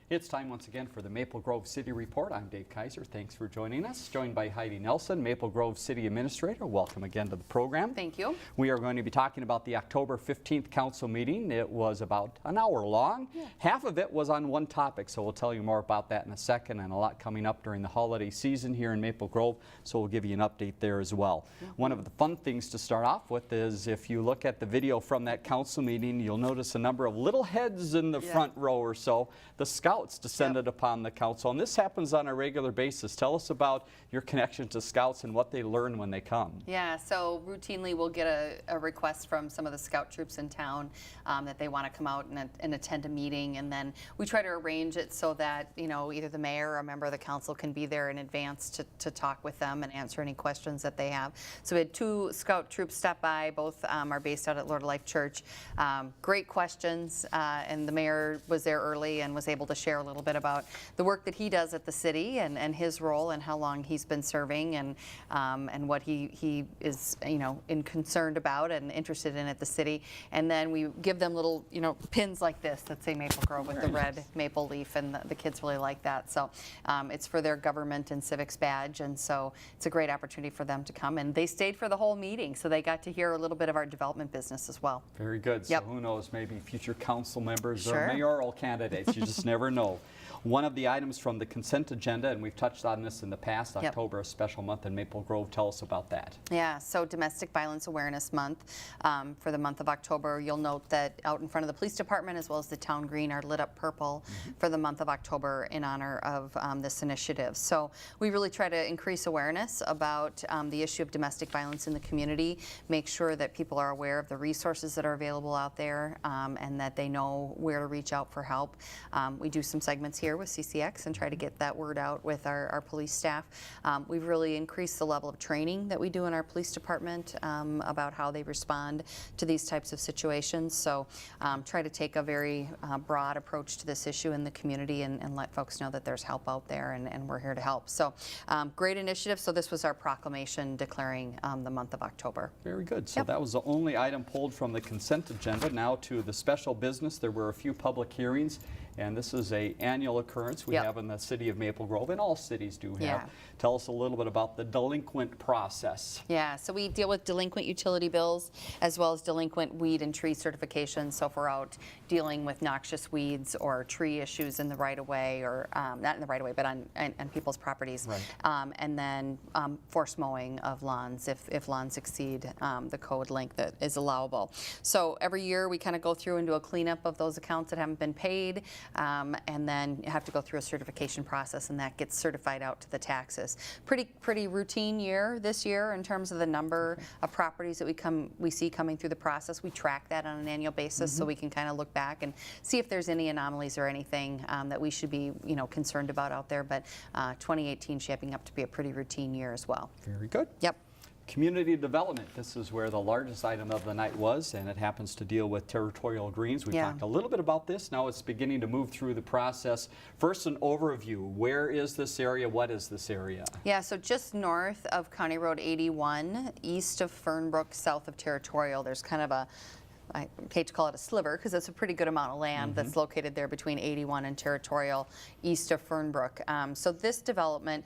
It's time once again for the Maple Grove City Report. I'm Dave Kaiser. Thanks for joining us. Joined by Heidi Nelson, Maple Grove City Administrator. Welcome again to the program. Thank you. We are going to be talking about the October 15th council meeting. It was about an hour long. Half of it was on one topic, so we'll tell you more about that in a second, and a lot coming up during the holiday season here in Maple Grove, so we'll give you an update there as well. One of the fun things to start off with is if you look at the video from that council meeting, you'll notice a number of little heads in the front row or so. The Scouts descended upon the council, and this happens on a regular basis. Tell us about your connection to Scouts and what they learn when they come. Yeah, so routinely we'll get a request from some of the Scout troops in town that they want to come out and attend a meeting, and then we try to arrange it so that, you know, either the mayor or a member of the council can be there in advance to talk with them and answer any questions that they have. So we had 2 Scout troops stop by. Both are based out at Lord of Life Church. Great questions, and the mayor was there early and was able to share a little bit about the work that he does at the city and his role and how long he's been serving and what he is, you know, concerned about and interested in at the city. And then we give them little, you know, pins like this that say Maple Grove with the red maple leaf, and the kids really like that. So it's for their government and civics badge, and so it's a great opportunity for them to come. And they stayed for the whole meeting, so they got to hear a little bit of our development business as well. Very good. Yep. So who knows, maybe future council members Sure. or mayoral candidates. You just never know. One of the items from the consent agenda, and we've touched on this in the past, October, a special month in Maple Grove. Tell us about that. Yeah, so Domestic Violence Awareness Month for the month of October. You'll note that out in front of the police department as well as the town green are lit up purple for the month of October in honor of this initiative. So we really try to increase awareness about the issue of domestic violence in the community, make sure that people are aware of the resources that are available out there and that they know where to reach out for help. We do some segments here with CCX and try to get that word out with our police staff. We've really increased the level of training that we do in our police department about how they respond to these types of situations. So try to take a very broad approach to this issue in the community and let folks know that there's help out there and we're here to help. So great initiative. So this was our proclamation declaring the month of October. Very good. So that was the only item pulled from the consent agenda. Now to the special business. There were a few public hearings, and this is an annual occurrence we have in the city of Maple Grove, and all cities do have. Tell us a little bit about the delinquent process. Yeah, so we deal with delinquent utility bills as well as delinquent weed and tree certifications. So if we're out dealing with noxious weeds or tree issues in the right-of-way, or not in the right-of-way, but on people's properties. Right. And then forced mowing of lawns if lawns exceed the code length that is allowable. So every year we kind of go through and do a cleanup of those accounts that haven't been paid, and then you have to go through a certification process, and that gets certified out to the taxes. Pretty routine year this year in terms of the number of properties that we see coming through the process. We track that on an annual basis, so we can kind of look back and see if there's any anomalies or anything that we should be, you know, concerned about out there. But 2018 shaping up to be a pretty routine year as well. Very good. Yep. Community development. This is where the largest item of the night was, and it happens to deal with territorial greens. We talked a little bit about this. Now it's beginning to move through the process. First, an overview. Where is this area? What is this area? Yeah, so just north of County Road 81, east of Fernbrook, south of Territorial, there's kind of a, I hate to call it a sliver because it's a pretty good amount of land that's located there between 81 and Territorial, east of Fernbrook. So this development,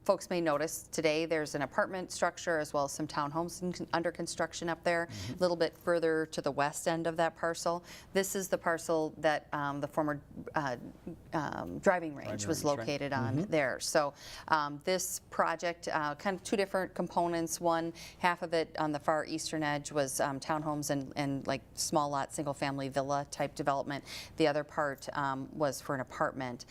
folks may notice today there's an apartment structure as well as some townhomes under construction up there, a little bit further to the west end of that parcel. This is the parcel that the former driving range was located on there. So this project, kind of 2 different components. One half of it on the far eastern edge was townhomes and like small lot, single family villa type development. The other part was for an apartment.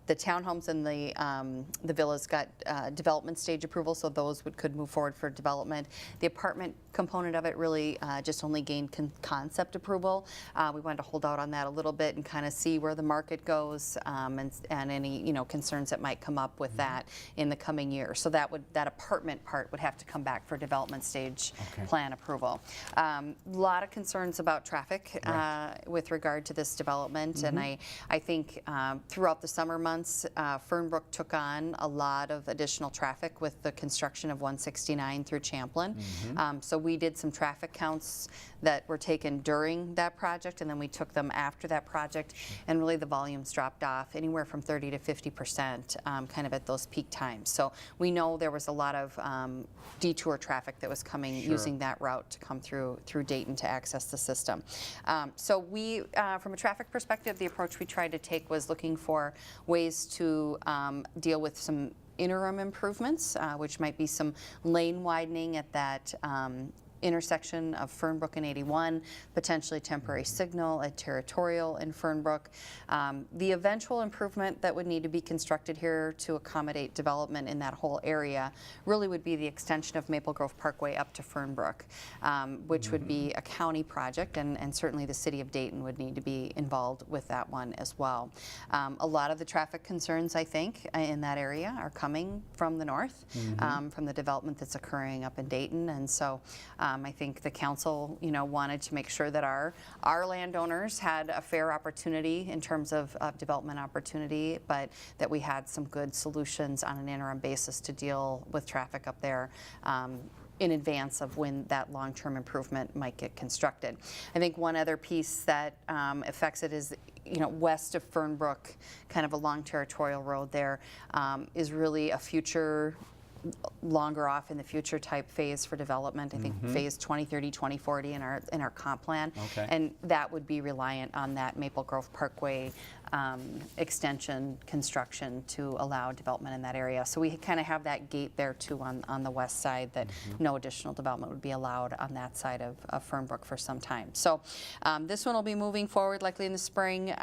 The townhomes and the villas got development stage approval, so those could move forward for development. The apartment component of it really just only gained concept approval. We wanted to hold out on that a little bit and kind of see where the market goes and any concerns that might come up with that in the coming year. So that apartment part would have to come back for development stage plan approval. A lot of concerns about traffic with regard to this development, and I think throughout the summer months months, Fernbrook took on a lot of additional traffic with the construction of 169 through Champlin. So we did some traffic counts that were taken during that project, and then we took them after that project, and really the volumes dropped off anywhere from 30 to 50% kind of at those peak times. So we know there was a lot of detour traffic that was coming using that route to come through Dayton to access the system. So we, from a traffic perspective, the approach we tried to take was looking for ways to deal with some interim improvements, which might be some lane widening at that intersection of Fernbrook and 81, potentially temporary signal at Territorial and Fernbrook. The eventual improvement that would need to be constructed here to accommodate development in that whole area really would be the extension of Maple Grove Parkway up to Fernbrook, which would be a county project, and certainly the city of Dayton would need to be involved with that one as well. A lot of the traffic concerns, I think, in that area are coming from the north, from the development that's occurring up in Dayton, and so I think the council, wanted to make sure that our landowners had a fair opportunity in terms of development opportunity, but that we had some good solutions on an interim basis to deal with traffic up there in advance of when that long-term improvement might get constructed. I think one other piece that affects it is west of Fernbrook, kind of along Territorial Road there, is really a future longer off in the future type phase for development. I think phase 2030, 2040 in our comp plan. And that would be reliant on that Maple Grove Parkway extension construction to allow development in that area. So we kind of have that gate there too on the west side that no additional development would be allowed on that side of Fernbrook for some time. So this one will be moving forward likely in the spring.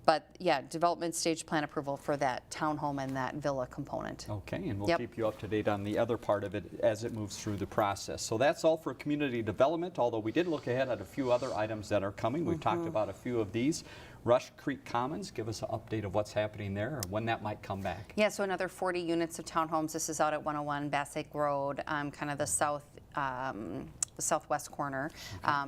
But yeah, development stage plan approval for that townhome and that villa component. Okay, and we'll keep you up to date on the other part of it as it moves through the process. So that's all for community development, although we did look ahead at a few other items that are coming. We've talked about a few of these. Rush Creek Commons, give us an update of what's happening there or when that might come back. Yeah, so another 40 units of townhomes. This is out at 101 Bass Lake Road, kind of the southwest corner.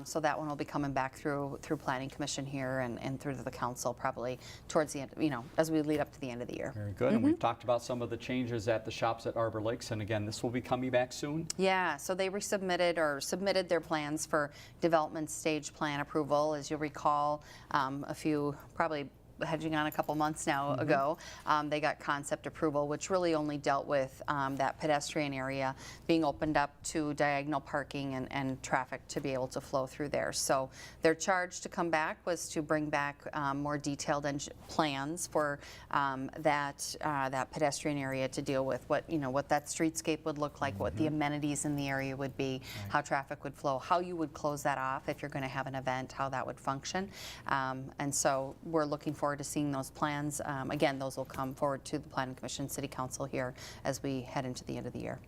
So that one will be coming back through Planning Commission here and through to the council probably towards the end, as we lead up to the end of the year. Very good. And we've talked about some of the changes at the shops at Arbor Lakes, and again, this will be coming back soon? Yeah, so they submitted their plans for development stage plan approval. As you'll recall, a few, probably hedging on a couple months now ago, they got concept approval, which really only dealt with that pedestrian area being opened up to diagonal parking and traffic to be able to flow through there. So their charge to come back was to bring back more detailed plans for that pedestrian area to deal with what that streetscape would look like, what the amenities in the area would be, how traffic would flow, how you would close that off if you're going to have an event, how that would function. And so we're looking forward to seeing those plans. Again, those will come forward to the Planning Commission, City Council here as we head into the end of the year.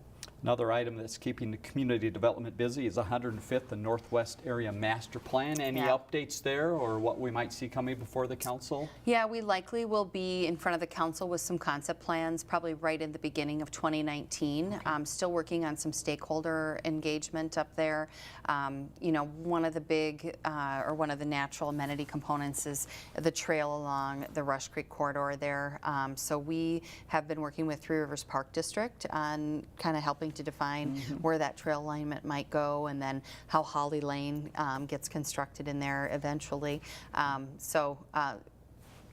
Another item that's keeping the community development busy is 105th and Northwest Area Master Plan. Any updates there or what we might see coming before the council? Yeah, we likely will be in front of the council with some concept plans probably right in the beginning of 2019. Still working on some stakeholder engagement up there. One of the big or one of the natural amenity components is the trail along the Rush Creek corridor there. So we have been working with Three Rivers Park District on kind of helping to define where that trail alignment might go, and then how Holly Lane gets constructed in there eventually.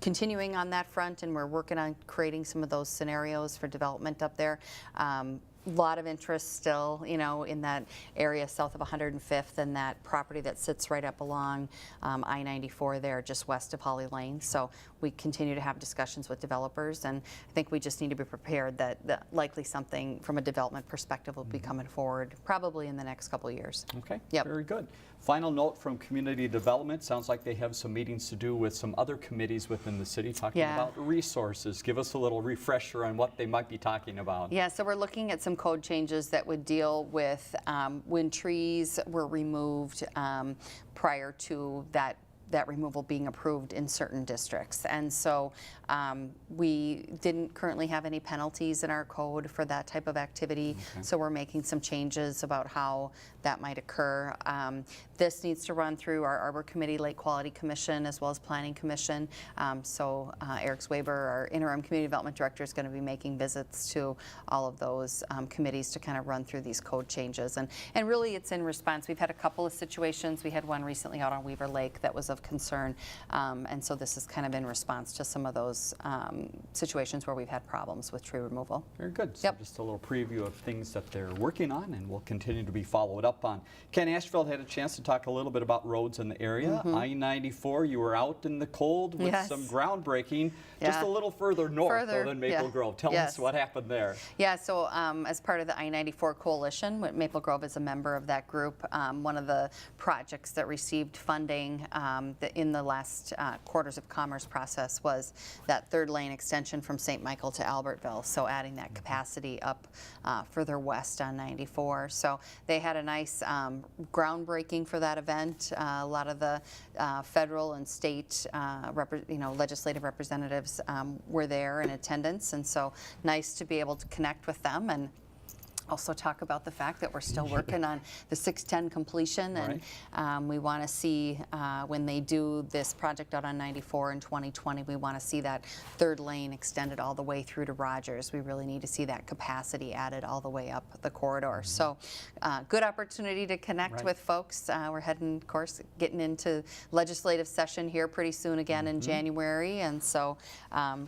Continuing on that front, and we're working on creating some of those scenarios for development up there. Lot of interest still, in that area south of 105th and that property that sits right up along I-94 there, just west of Holly Lane. So we continue to have discussions with developers, and I think we just need to be prepared that likely something from a development perspective will be coming forward probably in the next couple of years. Okay, very good. Final note from community development, sounds like they have some meetings to do with some other committees within the city talking about resources. Give us a little refresher on what they might be talking about. Yeah, so we're looking at some code changes that would deal with when trees were removed prior to that that removal being approved in certain districts. And so we didn't currently have any penalties in our code for that type of activity. Okay. So we're making some changes about how that might occur. This needs to run through our Arbor Committee, Lake Quality Commission, as well as Planning Commission. So Eric Swaber, our interim community development director, is going to be making visits to all of those committees to kind of run through these code changes. And really it's in response. We've had a couple of situations. We had one recently out on Weaver Lake that was of concern. And so this is kind of in response to some of those situations where we've had problems with tree removal. Very good. So Yep. just a little preview of things that they're working on and will continue to be followed up on. Ken Ashfield had a chance to talk a little bit about roads in the area. I-94, you were out in the cold with Yes. some groundbreaking, just Yeah. a little further north Further, though, than Maple yeah. Grove. Tell Yes. us what happened there. Yeah, so as part of the I-94 Coalition, Maple Grove is a member of that group. One of the projects that received funding in the last Quarters of Commerce process was that third lane extension from St. Michael to Albertville, so adding that capacity up further west on 94. So they had a nice groundbreaking for that event. A lot of the federal and state legislative representatives were there in attendance, and so nice to be able to connect with them and also talk about the fact that we're still working on the 610 completion, and we want to see when they do this project out on 94 in 2020, we want to see that third lane extended all the way through to Rogers. We really need to see that capacity added all the way up the corridor. So good opportunity to connect with folks. We're heading, of course, getting into legislative session here pretty soon again in January, and so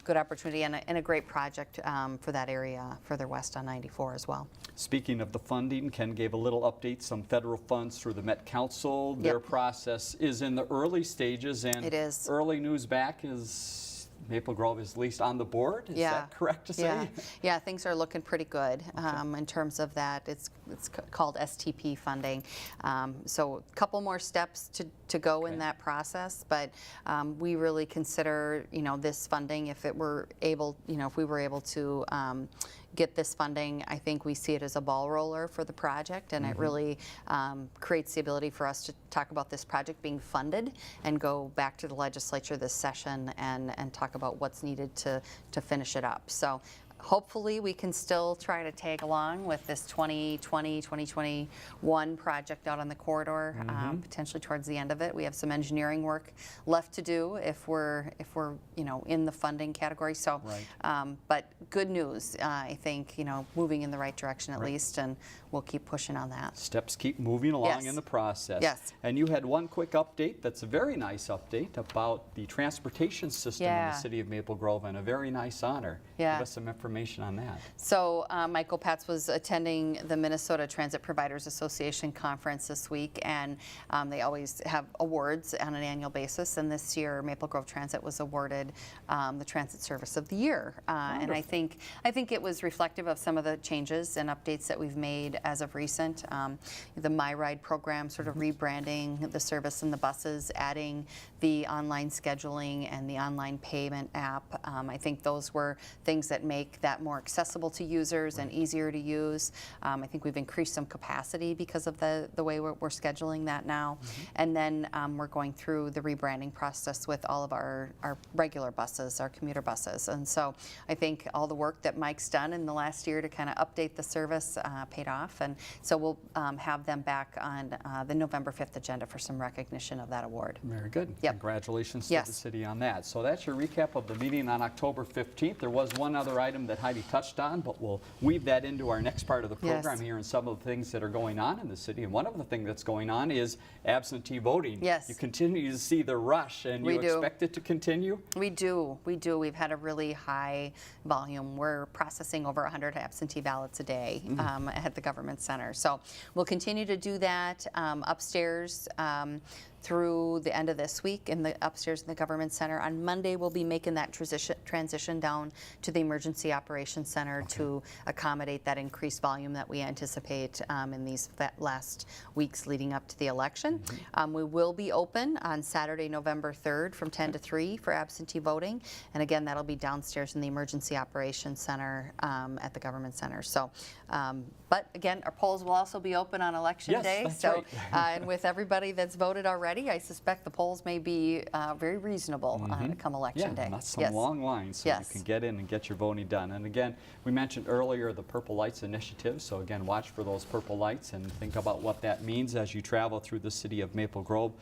good opportunity and a great project for that area further west on 94 as well. Speaking of the funding, Ken gave a little update, some federal funds through the Met Council. Their process is in the early stages, and it is. Early news back is Maple Grove is at least on the board. Is that correct to say? Yeah, things are looking pretty good in terms of that. It's called STP funding. So a couple more steps to go in that process, but we really consider this funding, if it were able, if we were able to get this funding, I think we see it as a ball roller for the project, and it really creates the ability for us to talk about this project being funded and go back to the legislature this session and talk about what's needed to finish it up. So hopefully we can still try to tag along with this 2020, 2021 project out on the corridor, potentially towards the end of it. We have some engineering work left to do if we're in the funding category. So, but good news, I think, moving in the right direction at least, and we'll keep pushing on that. Steps keep moving along in the process. Yes. And you had one quick update that's a very nice update about the transportation system in the city of Maple Grove, and a very nice honor. Give us some information on that. So Michael Patz was attending the Minnesota Transit Providers Association conference this week, and they always have awards on an annual basis, and this year Maple Grove Transit was awarded the Transit Service of the Year, and I think it was reflective of some of the changes and updates that we've made as of recent. The My Ride program sort of rebranding the service and the buses, adding the online scheduling and the online payment app. I think those were things that make that more accessible to users and easier to use. I think we've increased some capacity because of the way we're scheduling that now. And then we're going through the rebranding process with all of our regular buses, our commuter buses. And so I think all the work that Mike's done in the last year to kind of update the service paid off. And so we'll have them back on the November 5th agenda for some recognition of that award. Very good. Yep. Congratulations to the city on that. So that's your recap of the meeting on October 15th. There was one other item that Heidi touched on, but we'll weave that into our next part of the program here and some of the things that are going on in the city. And one of the things that's going on is absentee voting. Yes. You continue to see the rush, and you expect it to continue? We do. We've had a really high volume. We're processing over 100 absentee ballots a day at the government center. So we'll continue to do that upstairs through the end of this week in the upstairs in the government center. On Monday, we'll be making that transition down to the emergency operations center to accommodate that increased volume that we anticipate in these last weeks leading up to the election. We will be open on Saturday, November 3rd from 10 to 3 for absentee voting. And again, that'll be downstairs in the emergency operations center at the government center. So, but again, our polls will also be open on election day. That's so, and with everybody that's voted already, already. I suspect the polls may be very reasonable come election day. Yeah, not some long lines, so you can get in and get your voting done. And again, we mentioned earlier the Purple Lights Initiative, so again, watch for those purple lights and think about what that means as you travel through the city of Maple Grove.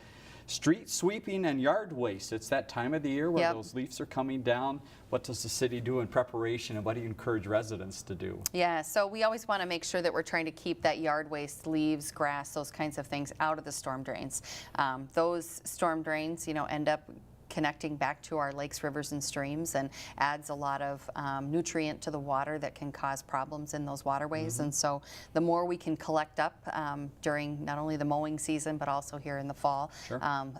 Street sweeping and yard waste. It's that time of the year where those leaves are coming down. What does the city do in preparation, and what do you encourage residents to do? Yeah, so we always want to make sure that we're trying to keep that yard waste, leaves, grass, those kinds of things out of the storm drains. Those storm drains, end up connecting back to our lakes, rivers, and streams, and adds a lot of nutrient to the water that can cause problems in those waterways. And so the more we can collect up during not only the mowing season, but also here in the fall,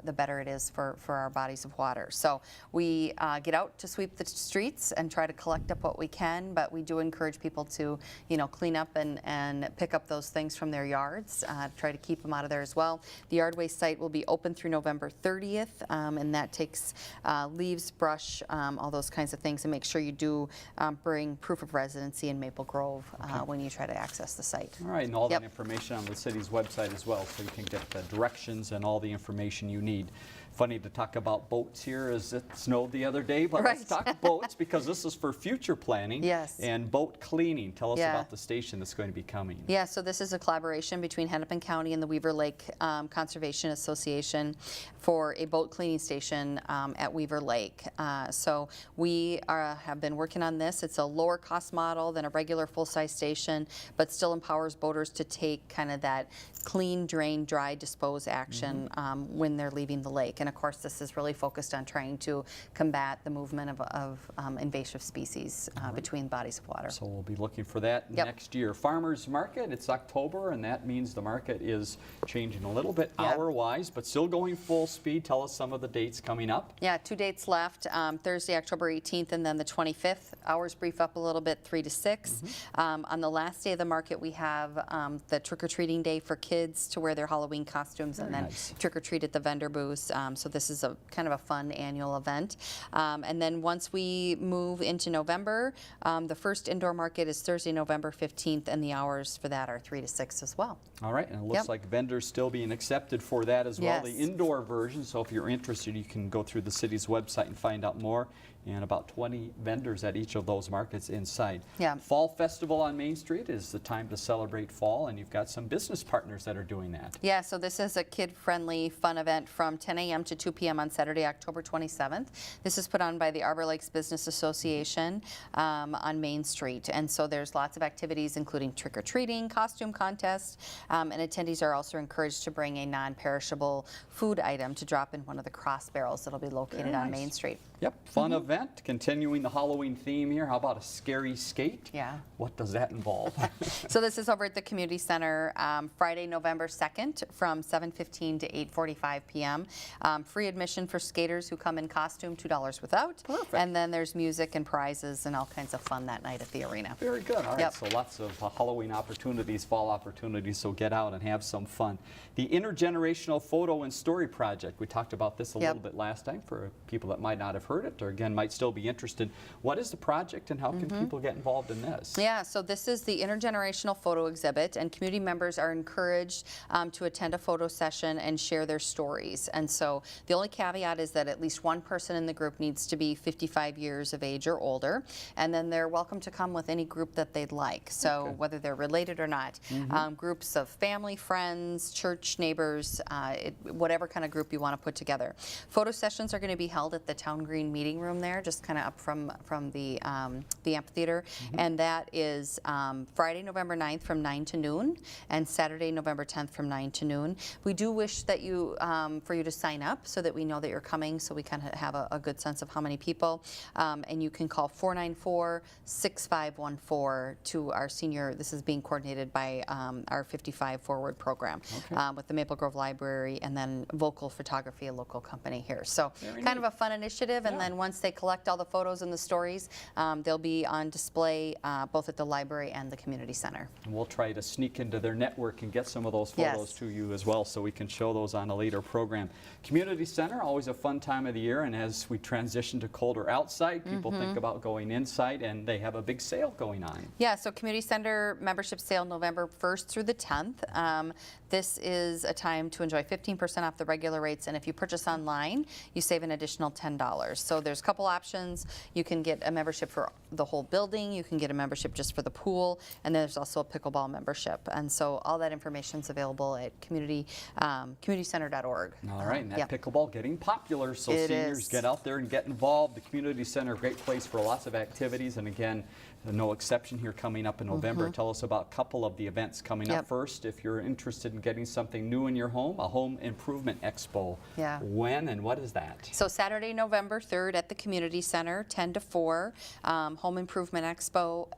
the better it is for our bodies of water. So we get out to sweep the streets and try to collect up what we can, but we do encourage people to, clean up and pick up those things from their yards, try to keep them out of there as well. The yard waste site will be open through November 30th, and that takes leaves, brush, all those kinds of things, and make sure you do bring proof of residency in Maple Grove when you try to access the site. All right, and all that information on the city's website as well, so you can get the directions and all the information you need. Funny to talk about boats here as it snowed the other day, but let's talk boats because this is for future planning and boat cleaning. Tell us about the station that's going to be coming. Yeah, so this is a collaboration between Hennepin County and the Weaver Lake Conservation Association for a boat cleaning station at Weaver Lake. So we have been working on this. It's a lower cost model than a regular full-size station, but still empowers boaters to take kind of that clean, drain, dry, dispose action when they're leaving the lake. And of course, this is really focused on trying to combat the movement of invasive species between bodies of water. So we'll be looking for that next year. Farmers Market, it's October, and that means the market is changing a little bit hour-wise, but still going full speed. Tell us some of the dates coming up. Yeah, 2 dates left, Thursday, October 18th, and then the 25th. Hours brief up a little bit, 3 to 6. On the last day of the market, we have the trick-or-treating day for kids to wear their Halloween costumes and then trick-or-treat at the vendor booths. So this is a kind of a fun annual event. And then once we move into November, the first indoor market is Thursday, November 15th, and the hours for that are 3 to 6 as well. All right, and it looks like vendors still being accepted for that as well, the indoor version. So if you're interested, you can go through the city's website and find out more. And about 20 vendors at each of those markets inside. Fall Festival on Main Street is the time to celebrate fall, and you've got some business partners that are doing that. Yeah, so this is a kid-friendly, fun event from 10 a.m. to 2 p.m. on Saturday, October 27th. This is put on by the Arbor Lakes Business Association on Main Street. And so there's lots of activities, including trick-or-treating, costume contests, and attendees are also encouraged to bring a non-perishable food item to drop in one of the cross barrels that'll be located on Main Street. Yep, fun event, continuing the Halloween theme here. How about a scary skate? Yeah. What does that involve? So this is over at the community center Friday, November 2nd from 7:15 to 8:45 p.m. Free admission for skaters who come in costume, $2 without. Perfect. And then there's music and prizes and all kinds of fun that night at the arena. Very good. All right, so lots of Halloween opportunities, fall opportunities, so get out and have some fun. The Intergenerational Photo and Story Project, we talked about this a little bit last time for people that might not have heard it or again might still be interested. What is the project and how can people get involved in this? Yeah, so this is the Intergenerational Photo Exhibit, and community members are encouraged to attend a photo session and share their stories. And so the only caveat is that at least one person in the group needs to be 55 years of age or older, and then they're welcome to come with any group that they'd like, so whether they're related or not. Groups of family, friends, church, neighbors, whatever kind of group you want to put together. Photo sessions are going to be held at the Town Green Meeting Room there, just kind of up from the amphitheater, and that is Friday, November 9th from 9 to noon, and Saturday, November 10th from 9 to noon. We do wish that you for you to sign up so that we know that you're coming, so we kind of have a good sense of how many people, and you can call 494-6514 to our senior. This is being coordinated by our 55 Forward program with the Maple Grove Library and then Vocal Photography, a local company here. So kind of a fun initiative, and then once they collect all the photos and the stories, they'll be on display both at the library and the community center. And we'll try to sneak into their network and get some of those photos to you as well, so we can show those on a later program. Community Community Center, always a fun time of the year, and as we transition to colder outside, people think about going inside, and they have a big sale going on. Yeah, so Community Center membership sale November 1st through the 10th. This is a time to enjoy 15% off the regular rates, and if you purchase online, you save an additional $10. So there's a couple options. You can get a membership for the whole building, you can get a membership just for the pool, and there's also a pickleball membership. And so all that information is available at communitycenter.org. All right, and that Yep. pickleball getting popular, so It seniors is. get out there and get involved. The Community Center, great place for lots of activities, and again, no exception here coming up in November. Tell us about a couple of the events coming up. Yep. First, if you're interested in getting something new in your home, a home improvement expo. Yeah. When and what is that? So Saturday, November 3rd at the Community Center, 10 to 4, Home Improvement Expo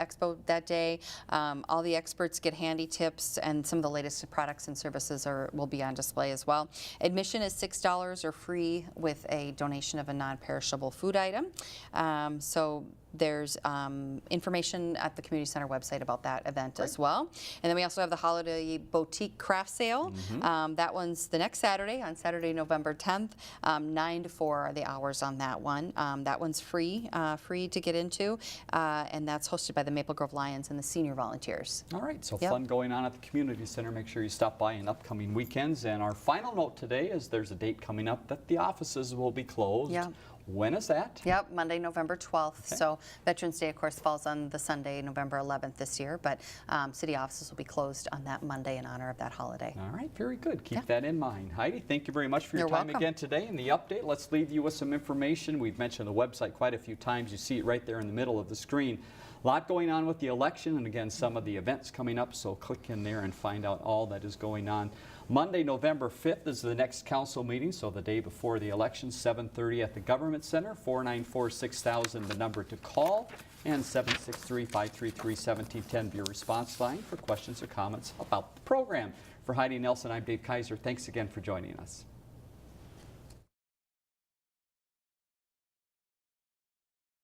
that day. All the experts get handy tips, and some of the latest products and services will be on display as well. Admission is $6 or free with a donation of a non-perishable food item. So there's information at the Community Center website about that event as well. And then we also have the Holiday Boutique Craft Sale. That one's the next Saturday, on Saturday, November 10th. 9 to 4 are the hours on that one. That one's free to get into, and that's hosted by the Maple Grove Lions and the senior volunteers. All right, so Yep. fun going on at the Community Center. Make sure you stop by in upcoming weekends. And our final note today is there's a date coming up that the offices will be closed. Yeah. When is that? Yep, Monday, November 12th. So Veterans Day, of course, falls on the Sunday, November 11th this year, but city offices will be closed on that Monday in honor of that holiday. All right, very good. Keep Yeah. that in mind. Heidi, thank you very much for your You're time welcome. again today. And the update, let's leave you with some information. We've mentioned the website quite a few times. You see it right there in the middle of the screen. A lot going on with the election, and again, some of the events coming up, so click in there and find out all that is going on. Monday, November 5th is the next council meeting, so the day before the election, 7:30 at the Government Center, 494-6000, the number to call, and 763-533-1710 be your response line for questions or comments about the program. For Heidi Nelson, I'm Dave Kaiser. Thanks again for joining us.